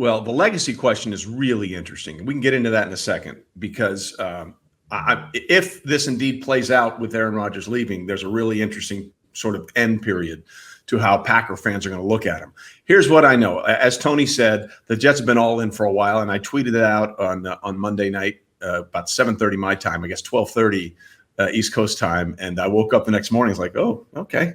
Well, the legacy question is really interesting. We can get into that in a second because if this indeed plays out with Aaron Rodgers leaving, there's a really interesting sort of end period to how Packer fans are going to look at him. Here's what I know. As Tony said, the Jets have been all in for a while, and I tweeted it out on Monday night about 7:30 my time, I guess 12:30 East Coast time, and I woke up the next morning. I was like, oh, okay.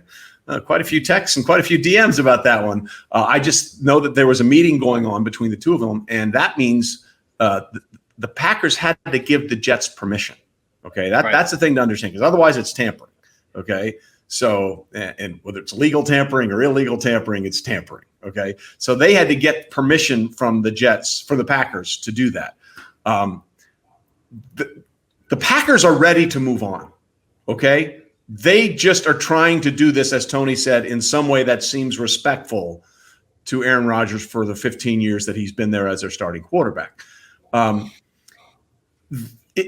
Quite a few texts and quite a few DMs about that one. I just know that there was a meeting going on between the two of them, and that means the Packers had to give the Jets permission. Okay, that's the thing to understand, because otherwise it's tampering. Okay, so and whether it's legal tampering or illegal tampering, it's tampering. Okay, so they had to get permission from the Jets for the Packers to do that. The Packers are ready to move on. Okay. They just are trying to do this, as Tony said, in some way that seems respectful to Aaron Rodgers for the 15 years that he's been there as their starting quarterback.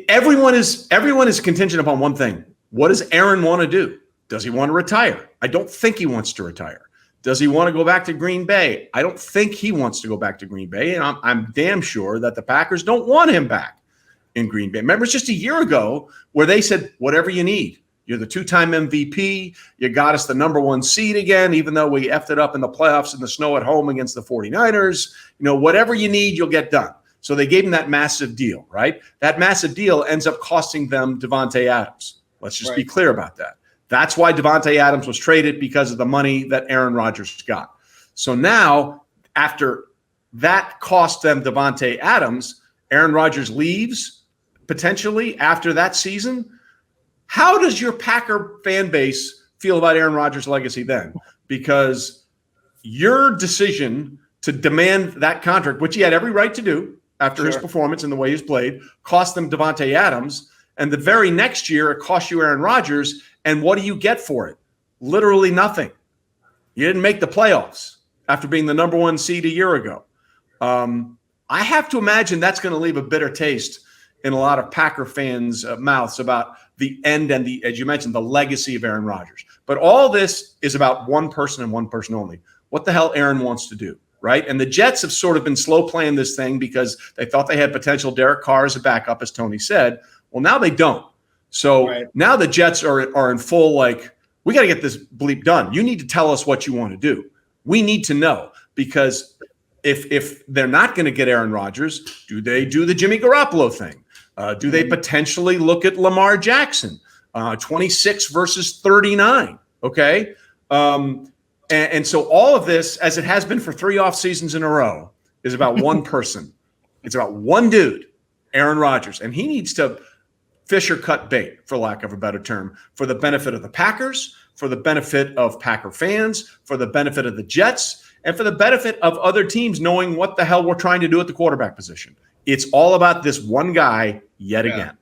Everyone is contingent upon one thing. What does Aaron want to do? Does he want to retire? I don't think he wants to retire. Does he want to go back to Green Bay? I don't think he wants to go back to Green Bay, and I'm damn sure that the Packers don't want him back in Green Bay. Remember, it's just a year ago where they said, whatever you need. You're the two-time MVP. You got us the number one seed again, even though we effed it up in the playoffs in the snow at home against the 49ers. Whatever you need, you'll get done. So they gave him that massive deal, right? That massive deal ends up costing them Davante Adams. Let's just be clear about that. That's why Davante Adams was traded, because of the money that Aaron Rodgers got. So now, after that cost them Davante Adams, Aaron Rodgers leaves potentially after that season. How does your Packer fan base feel about Aaron Rodgers' legacy then? Because your decision to demand that contract, which he had every right to do after his performance and the way he's played, cost them Davante Adams. And the very next year, it cost you Aaron Rodgers. And what do you get for it? Literally nothing. You didn't make the playoffs after being the number one seed a year ago. I have to imagine that's going to leave a bitter taste in a lot of Packer fans' mouths about the end and as you mentioned, the legacy of Aaron Rodgers. But all this is about one person and one person only. What the hell Aaron wants to do, right? And the Jets have sort of been slow playing this thing because they thought they had potential Derek Carr as a backup, as Tony said. Well, now they don't. So now the Jets are in full, like, we got to get this bleep done. You need to tell us what you want to do. We need to know, because if they're not going to get Aaron Rodgers, do they do the Jimmy Garoppolo thing? Do they potentially look at Lamar Jackson, 26 versus 39? Okay. And so all of this, as it has been for 3 off seasons in a row, is about one person. It's about one dude, Aaron Rodgers. And he needs to fish or cut bait, for lack of a better term, for the benefit of the Packers, for the benefit of Packer fans, for the benefit of the Jets, and for the benefit of other teams knowing what the hell we're trying to do at the quarterback position. It's all about this one guy yet again.